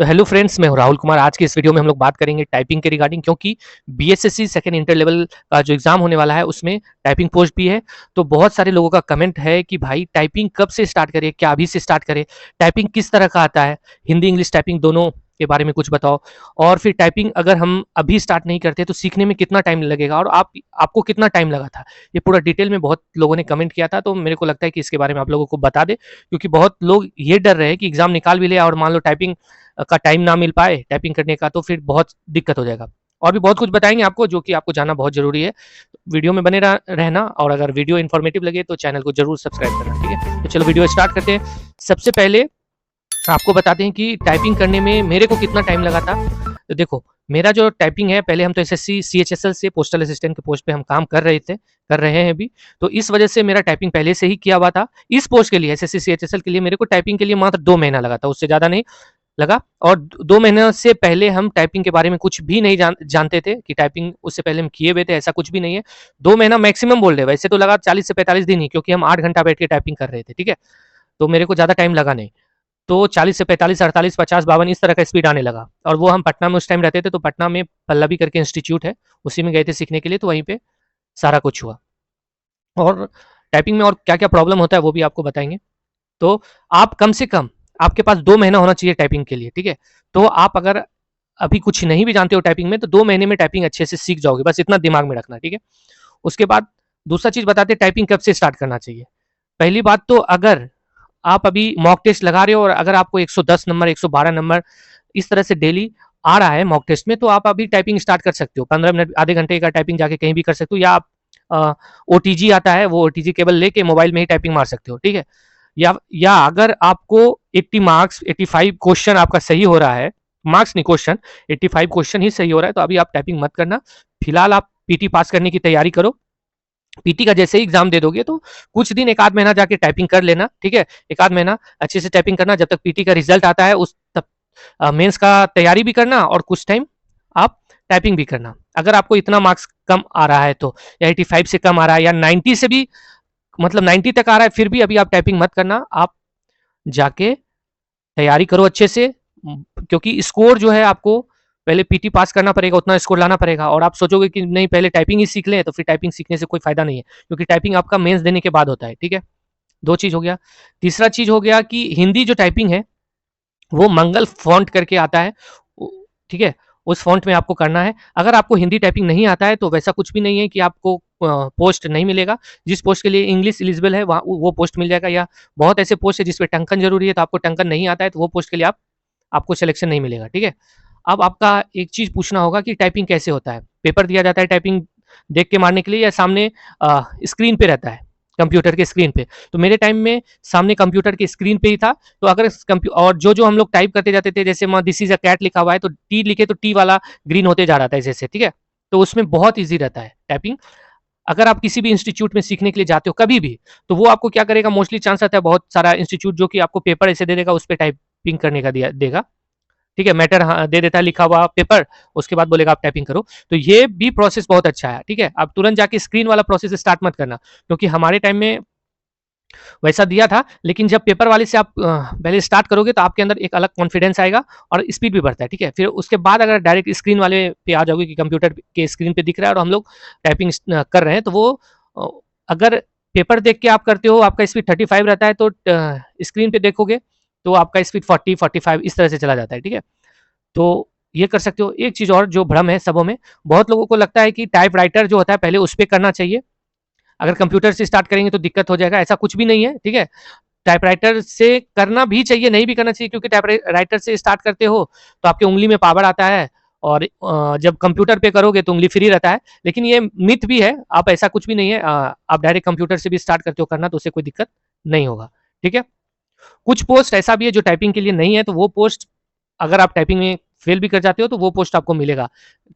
तो hello friends, मैं हूं राहुल कुमार। आज की इस वीडियो में हम लोग बात करेंगे टाइपिंग के रिगार्डिंग, क्योंकि बीएसएससी सेकंड इंटर लेवल का जो एग्जाम होने वाला है उसमें टाइपिंग पोस्ट भी है। तो बहुत सारे लोगों का कमेंट है कि भाई टाइपिंग कब से स्टार्ट करें, क्या अभी से स्टार्ट करें, टाइपिंग किस तरह का आता है, हिंदी इंग्लिश टाइपिंग दोनों के बारे में कुछ बताओ। और फिर टाइपिंग अगर हम अभी स्टार्ट नहीं करते तो सीखने में कितना टाइम लगेगा और आपको कितना टाइम लगा था, ये पूरा डिटेल में बहुत लोगों ने कमेंट किया था। तो मेरे को लगता है कि इसके बारे में आप लोगों को बता दे, क्योंकि बहुत लोग ये डर रहे हैं कि एग्जाम निकाल भी ले और मान लो टाइपिंग का टाइम ना मिल पाए टाइपिंग करने का, तो फिर बहुत दिक्कत हो जाएगा। और भी बहुत कुछ बताएंगे आपको जो कि आपको जानना बहुत जरूरी है। वीडियो में बने रहना, और अगर वीडियो इन्फॉर्मेटिव लगे तो चैनल को जरूर सब्सक्राइब करना। ठीक है, तो चलो वीडियो स्टार्ट करते हैं। सबसे पहले आपको बताते हैं कि टाइपिंग करने में मेरे को कितना टाइम लगा था। तो देखो, मेरा जो टाइपिंग है, पहले हम तो एसएससी सीएचएसएल से पोस्टल असिस्टेंट के पोस्ट पे हम काम कर रहे हैं अभी। तो इस वजह से मेरा टाइपिंग पहले से ही किया हुआ था। इस पोस्ट के लिए एसएससी सीएचएसएल के लिए मेरे को टाइपिंग के लिए मात्र 2 महीना लगा था, उससे ज़्यादा नहीं लगा। और 2 महीने से पहले हम टाइपिंग के बारे में कुछ भी नहीं जानते थे कि टाइपिंग उससे पहले हम किए हुए थे, ऐसा कुछ भी नहीं है। 2 महीना मैक्सिमम बोल रहे, वैसे तो लगा 40 से 45 दिन ही, क्योंकि हम 8 घंटा बैठ के टाइपिंग कर रहे थे। ठीक है, तो मेरे को ज़्यादा टाइम लगा नहीं। तो 40 से 45, 48, 50, 52 इस तरह का स्पीड आने लगा। और वो हम पटना में उस टाइम रहते थे, तो पटना में पल्लवी करके इंस्टीट्यूट है, उसी में गए थे सीखने के लिए, तो वहीं पे सारा कुछ हुआ। और टाइपिंग में और क्या-क्या प्रॉब्लम होता है वो भी आपको बताएँगे। तो आप कम से कम आपके पास 2 महीना होना चाहिए टाइपिंग के लिए, ठीक है? तो आप अगर अभी कुछ नहीं भी जानते हो टाइपिंग में, तो 2 महीने में टाइपिंग अच्छे से सीख जाओगे, बस इतना दिमाग में रखना, ठीक है? उसके बाद दूसरा चीज़ बताते हैं टाइपिंग कब से स्टार्ट करना चाहिए। पहली बात तो, अगर आप अभी मॉक टेस्ट लगा रहे हो और अगर आपको 110 नंबर, 112 नंबर इस तरह से डेली आ रहा है मॉक टेस्ट में, तो आप अभी टाइपिंग स्टार्ट कर सकते हो। 15 मिनट, आधे घंटे का टाइपिंग जाके कहीं भी कर सकते हो, या आप ओटीजी आता है, वो ओटीजी केबल लेके मोबाइल में ही टाइपिंग मार सकते हो, ठीक है? या अगर आपको 80 मार्क्स, 85 क्वेश्चन आपका सही हो रहा है, मार्क्स नहीं क्वेश्चन, 85 क्वेश्चन ही सही हो रहा है, तो अभी आप टाइपिंग मत करना। फिलहाल आप पीटी पास करने की तैयारी करो। पीटी का जैसे ही एग्जाम दे दोगे तो कुछ दिन, एक आध महीना जाके टाइपिंग कर लेना, ठीक है? एक आध महीना अच्छे से टाइपिंग करना जब तक पीटी का रिजल्ट आता है, उस तब मेंस का तैयारी भी करना और कुछ टाइम आप टाइपिंग भी करना। अगर आपको इतना मार्क्स कम आ रहा है तो, या 85 से कम आ रहा है, या 90 से भी, मतलब 90 तक आ रहा है, फिर भी अभी आप टाइपिंग मत करना। आप जाके तैयारी करो अच्छे से, क्योंकि स्कोर जो है आपको पहले पीटी पास करना पड़ेगा, उतना स्कोर लाना पड़ेगा। और आप सोचोगे कि नहीं पहले टाइपिंग ही सीख लें, तो फिर टाइपिंग सीखने से कोई फायदा नहीं है, क्योंकि टाइपिंग आपका मेंस देने के बाद होता है, ठीक है? 2 चीज़ हो गया। तीसरा चीज़ हो गया कि हिंदी जो टाइपिंग है वो मंगल फ़ॉन्ट करके आता है, ठीक है? उस फ़ॉन्ट में आपको करना है। अगर आपको हिंदी टाइपिंग नहीं आता है तो वैसा कुछ भी नहीं है कि आपको पोस्ट नहीं मिलेगा। जिस पोस्ट के लिए इंग्लिश एलिजिबल है वहाँ वो पोस्ट मिल जाएगा, या बहुत ऐसे पोस्ट है जिस पे टंकन ज़रूरी है, तो आपको टंकन नहीं आता है तो वो पोस्ट के लिए आपको सिलेक्शन नहीं मिलेगा, ठीक है? अब आपका एक चीज़ पूछना होगा कि टाइपिंग कैसे होता है? पेपर दिया जाता है टाइपिंग देख के मारने के लिए, या सामने स्क्रीन पे रहता है, कंप्यूटर के स्क्रीन पे? तो मेरे टाइम में सामने कंप्यूटर के स्क्रीन पे ही था। तो अगर और जो हम लोग टाइप करते जाते थे, जैसे दिस इज़ अ कैट लिखा हुआ है, तो टी लिखे तो टी वाला ग्रीन होते जा रहा था ऐसे-ऐसे, ठीक है? तो उसमें बहुत ईज़ी रहता है टाइपिंग। अगर आप किसी भी इंस्टीट्यूट में सीखने के लिए जाते हो कभी भी, तो वो आपको क्या करेगा, मोस्टली चांस रहता है बहुत सारा इंस्टीट्यूट जो कि आपको पेपर ऐसे दे देगा, उस पे टाइपिंग करने का दिया देगा, ठीक है? मैटर हाँ, दे देता है लिखा हुआ पेपर, उसके बाद बोलेगा आप टाइपिंग करो। तो ये भी प्रोसेस बहुत अच्छा है, ठीक है? आप तुरंत जाके स्क्रीन वाला प्रोसेस स्टार्ट मत करना, क्योंकि हमारे टाइम में वैसा दिया था, लेकिन जब पेपर वाले से आप पहले स्टार्ट करोगे तो आपके अंदर एक अलग कॉन्फिडेंस आएगा और स्पीड भी बढ़ता है, ठीक है? फिर उसके बाद अगर डायरेक्ट स्क्रीन वाले पे आ जाओगे कि कंप्यूटर के स्क्रीन पे दिख रहा है और हम लोग टाइपिंग कर रहे हैं, तो वो अ, अगर पेपर देख के आप करते हो, आपका स्पीड 35 रहता है, तो स्क्रीन पे देखोगे तो आपका स्पीड 40, 45 इस तरह से चला जाता है, ठीक है? तो ये कर सकते हो। एक चीज़ और जो भ्रम है सबों में, बहुत लोगों को लगता है कि टाइपराइटर जो होता है पहले उस पे करना चाहिए, अगर कंप्यूटर से स्टार्ट करेंगे तो दिक्कत हो जाएगा, ऐसा कुछ भी नहीं है, ठीक है? टाइपराइटर से करना भी चाहिए, नहीं भी करना चाहिए, क्योंकि टाइपराइटर से स्टार्ट करते हो तो आपकी उँगली में पावर आता है, और जब कंप्यूटर पे करोगे तो उँगली फ्री रहता है। लेकिन ये मिथ भी है, आप ऐसा कुछ भी नहीं है, आप डायरेक्ट कंप्यूटर से भी स्टार्ट करते हो करना, तो उससे कोई दिक्कत नहीं होगा, ठीक है? कुछ पोस्ट ऐसा भी है जो टाइपिंग के लिए नहीं है, तो वो पोस्ट अगर आप टाइपिंग में फेल भी कर जाते हो तो वो पोस्ट आपको मिलेगा।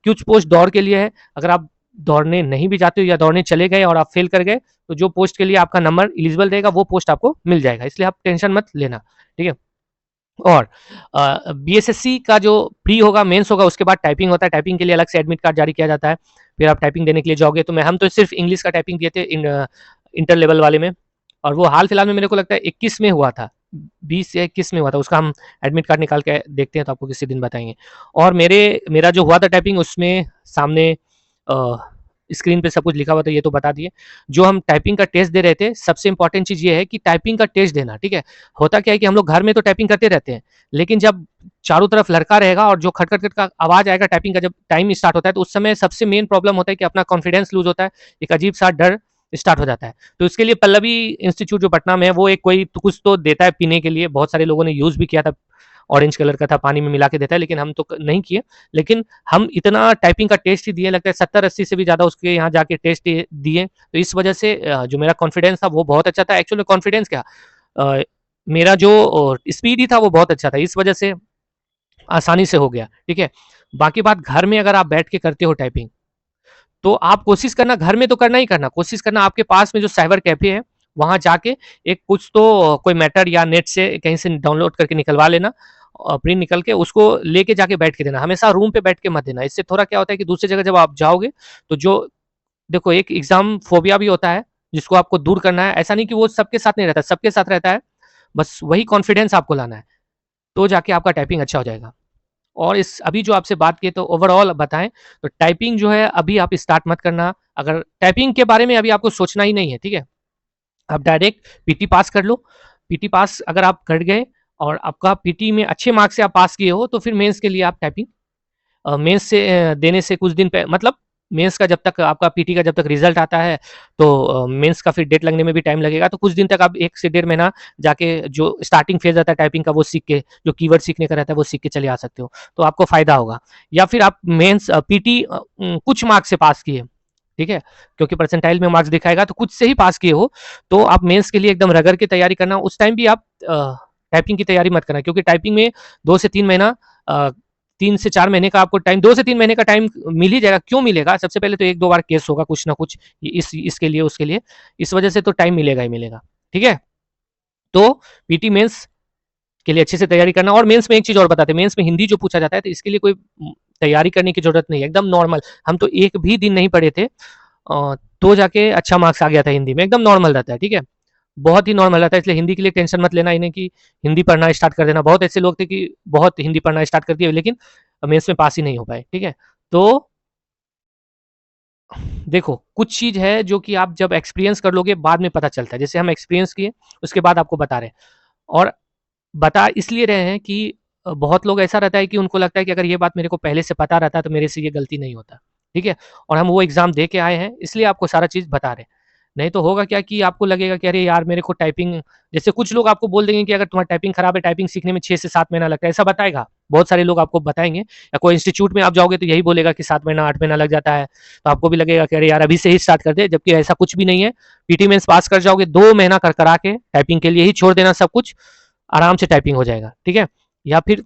कुछ पोस्ट दौड़ के लिए है, अगर आप दौड़ने नहीं भी जाते हो या दौड़ने चले गए और आप फेल कर गए, तो जो पोस्ट के लिए आपका नंबर एलिजिबल रहेगा वो पोस्ट आपको मिल जाएगा, इसलिए आप टेंशन मत लेना, ठीक है? और बीएसएससी का जो प्री होगा, मेंस होगा, उसके बाद टाइपिंग होता है। टाइपिंग के लिए अलग से एडमिट कार्ड जारी किया जाता है, फिर आप टाइपिंग देने के लिए जाओगे। तो हम तो सिर्फ इंग्लिश का टाइपिंग दिए थे इंटर लेवल वाले में, और वो हाल फिलहाल में मेरे को लगता है 21 में हुआ था, 20 या 21 में हुआ था, उसका हम एडमिट कार्ड निकाल के देखते हैं तो आपको किसी दिन बताएँगे। और मेरा जो हुआ था टाइपिंग उसमें सामने स्क्रीन पे सब कुछ लिखा हुआ था, ये तो बता दिए। जो हम टाइपिंग का टेस्ट दे रहे थे, सबसे इम्पोर्टेंट चीज़ ये है कि टाइपिंग का टेस्ट देना, ठीक है? होता क्या है कि हम लोग घर में तो टाइपिंग करते रहते हैं, लेकिन जब चारों तरफ लड़का रहेगा और जो खट खट खट का आवाज़ आएगा टाइपिंग का, जब टाइम स्टार्ट होता है, तो उस समय सबसे मेन प्रॉब्लम होता है कि अपना कॉन्फिडेंस लूज़ होता है, एक अजीब-सा डर स्टार्ट हो जाता है। तो इसके लिए पल्लवी इंस्टीट्यूट जो पटना में है, वो एक कोई कुछ तो देता है पीने के लिए, बहुत सारे लोगों ने यूज़ भी किया था, ऑरेंज कलर का था, पानी में मिला के देता है, लेकिन हम तो नहीं किए। लेकिन हम इतना टाइपिंग का टेस्ट ही दिए, लगता है 70-80 से भी ज़्यादा उसके यहाँ जाके टेस्ट दिए, तो इस वजह से जो मेरा कॉन्फिडेंस था वो बहुत अच्छा था। एक्चुअली कॉन्फिडेंस क्या, अ, मेरा जो स्पीड ही था वो बहुत अच्छा था, इस वजह से आसानी से हो गया, ठीक है। बाकी बात, घर में अगर आप बैठ के करते हो टाइपिंग, तो आप कोशिश करना, घर में तो करना ही करना, कोशिश करना आपके पास में जो साइबर कैफे है, वहाँ जाके एक कुछ तो कोई मैटर या नेट से कहीं से डाउनलोड करके निकलवा लेना, प्रिंट निकल के उसको लेके जाके बैठ के देना। हमेशा रूम पे बैठ के मत देना। इससे थोड़ा क्या होता है कि दूसरी जगह जब आप जाओगे, तो जो देखो, एक एग्ज़ाम फ़ोबिया भी होता है, जिसको आपको दूर करना है। ऐसा नहीं कि वो सबके साथ नहीं रहता, सबके साथ रहता है, बस वही कॉन्फिडेंस आपको लाना है, तो जाके आपका टाइपिंग अच्छा हो जाएगा। और इस अभी जो आपसे बात की तो ओवरऑल बताएँ, तो टाइपिंग जो है अभी आप स्टार्ट मत करना। अगर टाइपिंग के बारे में अभी आपको सोचना ही नहीं है, ठीक है? आप डायरेक्ट पीटी पास कर लो। पीटी पास अगर आप कर गए और आपका पीटी में अच्छे मार्क्स से आप पास किए हो, तो फिर मेंस के लिए आप टाइपिंग मेंस से देने से कुछ दिन मतलब मेंस का जब तक आपका पीटी का जब तक रिजल्ट आता है, तो मेंस का फिर डेट लगने में भी टाइम लगेगा, तो कुछ दिन तक आप 1 से डेढ़ महीना जाके जो स्टार्टिंग फेज रहता है टाइपिंग का, वो सीख के, जो कीवर्ड सीखने का रहता है वो सीख के चले आ सकते हो, तो आपको फायदा होगा। या फिर आप मेंस पीटी कुछ मार्क्स से पास किए, ठीक है, क्योंकि परसेंटाइल में मार्क्स दिखाएगा, तो कुछ से ही पास किए हो, तो आप मेंस के लिए एकदम रगड़ के तैयारी करना। उस टाइम भी आप टाइपिंग की तैयारी मत करना, क्योंकि टाइपिंग में 2 से 3 महीना 3 से 4 महीने का आपको टाइम, 2 से 3 महीने का टाइम मिल ही जाएगा। क्यों मिलेगा? सबसे पहले तो 1-2 बार केस होगा कुछ ना कुछ, इसके लिए, उसके लिए, इस वजह से तो टाइम मिलेगा ही मिलेगा, ठीक है? तो पीटी मेंस के लिए अच्छे से तैयारी करना। और मेंस में एक चीज़ और बताते हैं, मेंस में हिंदी जो पूछा जाता है, तो इसके लिए कोई तैयारी करने की ज़रूरत नहीं है, एकदम नॉर्मल। हम तो एक भी दिन नहीं पढ़े थे, तो जाके अच्छा मार्क्स आ गया था हिंदी में, एकदम नॉर्मल रहता है, ठीक है? बहुत ही नॉर्मल रहता है, इसलिए हिंदी के लिए टेंशन मत लेना, इन्हें कि हिंदी पढ़ना स्टार्ट कर देना। बहुत ऐसे लोग थे कि बहुत हिंदी पढ़ना स्टार्ट कर दिए, लेकिन मेंस में पास ही नहीं हो पाए, ठीक है? तो देखो, कुछ चीज़ है जो कि आप जब एक्सपीरियंस कर लोगे बाद में पता चलता है। जैसे हम एक्सपीरियंस किए, उसके बाद आपको बता रहे हैं। और बता इसलिए रहे हैं कि बहुत लोग ऐसा रहता है कि उनको लगता है कि अगर ये बात मेरे को पहले से पता रहता तो मेरे से ये गलती नहीं होता, ठीक है? और हम वो एग्ज़ाम दे के आए हैं, इसलिए आपको सारा चीज़ बता रहे हैं। नहीं तो होगा क्या कि आपको लगेगा कि अरे यार, मेरे को टाइपिंग, जैसे कुछ लोग आपको बोल देंगे कि अगर तुम्हारी टाइपिंग खराब है, टाइपिंग सीखने में 6 से 7 महीना लगता है, ऐसा बताएगा। बहुत सारे लोग आपको बताएँगे, या कोई इंस्टीट्यूट में आप जाओगे तो यही बोलेगा कि 7 महीना, 8 महीना लग जाता है। तो आपको भी लगेगा कि अरे यार, अभी से ही स्टार्ट कर दे, जबकि ऐसा कुछ भी नहीं है। पीटी मेंस पास कर जाओगे, 2 महीना कर-करा के टाइपिंग के लिए ही छोड़ देना सब कुछ, आराम से टाइपिंग हो जाएगा, ठीक है? या फिर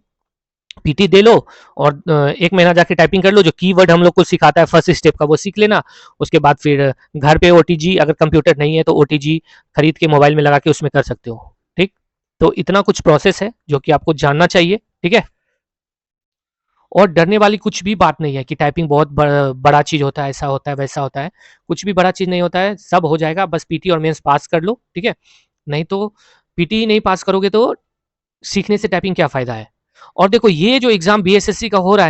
पीटी दे लो और 1 महीना जाके टाइपिंग कर लो, जो कीवर्ड हम लोग को सिखाता है फर्स्ट स्टेप का, वो सीख लेना। उसके बाद फिर घर पे ओटीजी, अगर कंप्यूटर नहीं है तो ओटीजी खरीद के मोबाइल में लगा के उसमें कर सकते हो, ठीक? तो इतना कुछ प्रोसेस है जो कि आपको जानना चाहिए, ठीक है? और डरने वाली कुछ भी बात नहीं है कि टाइपिंग बहुत बड़ा चीज़ होता है, ऐसा होता है, वैसा होता है। कुछ भी बड़ा चीज़ नहीं होता है, सब हो जाएगा, बस पीटी और मेंस पास कर लो, ठीक है? नहीं तो पीटी ही नहीं पास करोगे तो सीखने से टाइपिंग क्या फ़ायदा है? और देखो, ये जो एग्ज़ाम बीएसएससी का हो रहा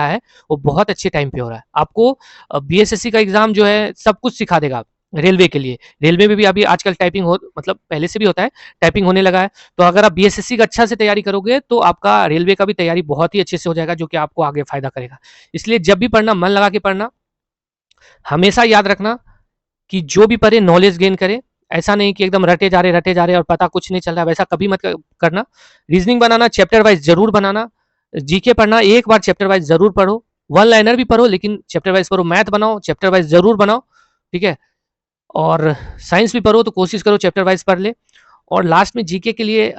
है, वो बहुत अच्छे टाइम पे हो रहा है। आपको बीएसएससी का एग्ज़ाम जो है सब कुछ सिखा देगा रेलवे के लिए। रेलवे में भी अभी आजकल टाइपिंग हो, मतलब पहले से भी होता है, टाइपिंग होने लगा है। तो अगर आप बीएसएससी का अच्छा से तैयारी करोगे, तो आपका रेलवे का भी तैयारी बहुत ही अच्छे से हो जाएगा, जो कि आपको आगे फ़ायदा करेगा। इसलिए जब भी पढ़ना, मन लगा के पढ़ना। हमेशा याद रखना कि जो भी पढ़े नॉलेज गेन करे। ऐसा नहीं कि एकदम रटे जा रहे और पता कुछ नहीं चल रहा है, वैसा कभी मत करना। रीजनिंग बनाना, चैप्टर वाइज जरूर बनाना। जीके पढ़ना, एक बार चैप्टर वाइज जरूर पढ़ो। वन लाइनर भी पढ़ो, लेकिन चैप्टर वाइज पढ़ो। मैथ बनाओ, चैप्टर वाइज जरूर बनाओ, ठीक है? और साइंस भी पढ़ो तो कोशिश करो चैप्टर वाइज पढ़ ले। और लास्ट में जीके के लिए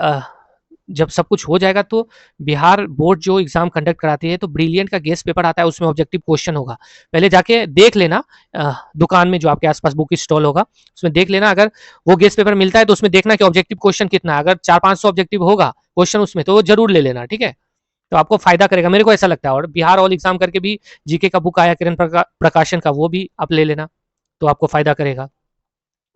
जब सब कुछ हो जाएगा, तो बिहार बोर्ड जो एग्जाम कंडक्ट कराती है, तो ब्रिलियंट का गेस्ट पेपर आता है, उसमें ऑब्जेक्टिव क्वेश्चन होगा। पहले जाके देख लेना, दुकान में जो आपके आसपास बुक स्टॉल होगा, उसमें देख लेना। अगर वो गेस्ट पेपर मिलता है तो उसमें देखना कि ऑब्जेक्टिव क्वेश्चन कितना है। अगर 400-500 ऑब्जेक्टिव होगा क्वेश्चन उसमें, तो वो जरूर ले लेना, ठीक है? तो आपको फायदा करेगा, मेरे को ऐसा लगता है। और बिहार ऑल एग्जाम करके भी जीके का बुक आया किरण प्रकाशन का, वो भी आप ले लेना, तो आपको फायदा करेगा।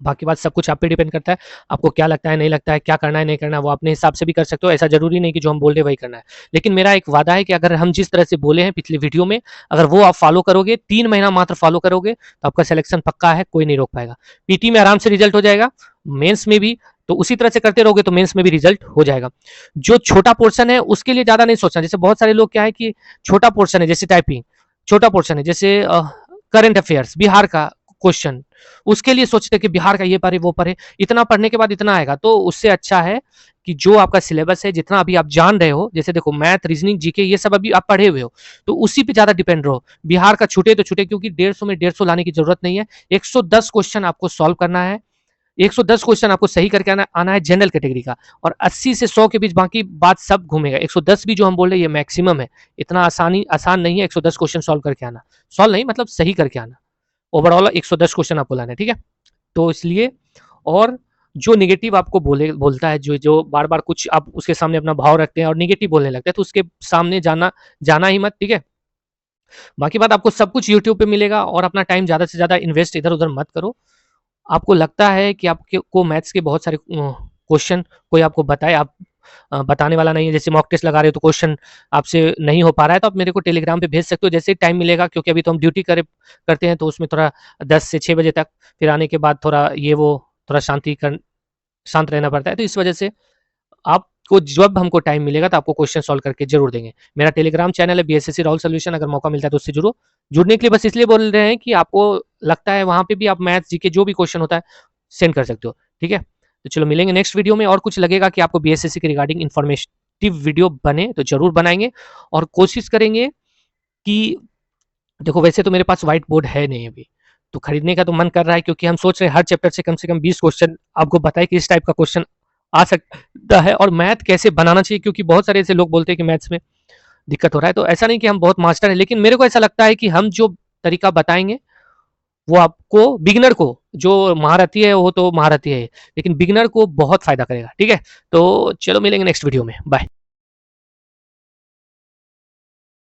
बाकी बात सब कुछ आप पे डिपेंड करता है, आपको क्या लगता है, नहीं लगता है, क्या करना है, नहीं करना है, वो अपने हिसाब से भी कर सकते हो। ऐसा ज़रूरी नहीं कि जो हम बोल रहे हैं वही करना है। लेकिन मेरा एक वादा है कि अगर हम जिस तरह से बोले हैं पिछले वीडियो में, अगर वो आप फॉलो करोगे, 3 महीना मात्र फॉलो करोगे, तो आपका सिलेक्शन पक्का है, कोई नहीं रोक पाएगा। पीटी में आराम से रिजल्ट हो जाएगा, मेंस में भी तो उसी तरह से करते रहोगे तो मेंस में भी रिजल्ट हो जाएगा। जो छोटा पोर्शन है उसके लिए ज़्यादा नहीं सोचना। जैसे बहुत सारे लोग क्या है कि छोटा पोर्शन है, जैसे टाइपिंग, छोटा पोर्शन है, जैसे करंट अफेयर्स, बिहार का क्वेश्चन, उसके लिए सोचते हैं कि बिहार का ये पढ़े वो पढ़े, इतना पढ़ने के बाद इतना आएगा। तो उससे अच्छा है कि जो आपका सिलेबस है, जितना अभी आप जान रहे हो, जैसे देखो मैथ, रीजनिंग, जीके ये सब अभी आप पढ़े हुए हो, तो उसी पे ज़्यादा डिपेंड रहो। बिहार का छूटे तो छूटे, क्योंकि 150 में 150 लाने की जरूरत नहीं है। 110 क्वेश्चन आपको सॉल्व करना है, 110 क्वेश्चन आपको सही करके आना है जनरल कैटेगरी का, और 80 से 100 के बीच बाकी बात सब घूमेगा। 110 भी जो हम बोल रहे हैं ये मैक्सिमम है, इतना आसान नहीं है 110 क्वेश्चन सॉल्व करके आना। सॉल्व नहीं मतलब सही करके आना। ओवरऑल 110 क्वेश्चन आपको लाना है, ठीक है। तो इसलिए, और जो नेगेटिव आपको बोलता है, जो जो बार बार कुछ आप उसके सामने अपना भाव रखते हैं और नेगेटिव बोलने लगते हैं, तो उसके सामने जाना ही मत, ठीक है। बाकी बात, आपको सब कुछ यूट्यूब पे मिलेगा, और अपना टाइम ज़्यादा से ज़्यादा इन्वेस्ट इधर उधर मत करो। आपको लगता है कि आपके को मैथ्स के बहुत सारे क्वेश्चन कोई आपको बताए, आप बताने वाला नहीं है, जैसे मॉक टेस्ट लगा रहे हो तो क्वेश्चन आपसे नहीं हो पा रहा है, तो आप मेरे को टेलीग्राम पे भेज सकते हो जैसे ही टाइम मिलेगा, क्योंकि अभी तो हम ड्यूटी करते हैं, तो उसमें थोड़ा 10 से 6 बजे तक, फिर आने के बाद थोड़ा ये वो थोड़ा शांत रहना पड़ता है, तो इस वजह से आपको जब हमको टाइम मिलेगा तो आपको क्वेश्चन सॉल्व करके जरूर देंगे। मेरा टेलीग्राम चैनल है बीएसएससी राहुल सोल्यूशन, अगर मौका मिलता है तो उससे जुड़ो। जुड़ने के लिए बस इसलिए बोल रहे हैं कि आपको लगता है वहां पे भी आप मैथ्स जीके जो भी क्वेश्चन होता है सेंड कर सकते हो, ठीक है। तो चलो मिलेंगे नेक्स्ट वीडियो में, और कुछ लगेगा कि आपको बीएसएससी के रिगार्डिंग इन्फॉर्मेटिव वीडियो बने तो जरूर बनाएंगे, और कोशिश करेंगे कि, देखो वैसे तो मेरे पास व्हाइट बोर्ड है नहीं अभी, तो खरीदने का तो मन कर रहा है, क्योंकि हम सोच रहे हैं हर चैप्टर से कम 20 क्वेश्चन आपको बताए कि इस टाइप का क्वेश्चन आ सकता है, और मैथ कैसे बनाना चाहिए, क्योंकि बहुत सारे ऐसे लोग बोलते हैं कि मैथ्स में दिक्कत हो रहा है। तो ऐसा नहीं कि हम बहुत मास्टर हैं, लेकिन मेरे को ऐसा लगता है कि हम जो तरीका बताएंगे वो आपको, बिगिनर को, जो महारथी है वो तो महारथी है, लेकिन बिगिनर को बहुत फायदा करेगा, ठीक है। तो चलो मिलेंगे नेक्स्ट वीडियो में, बाय।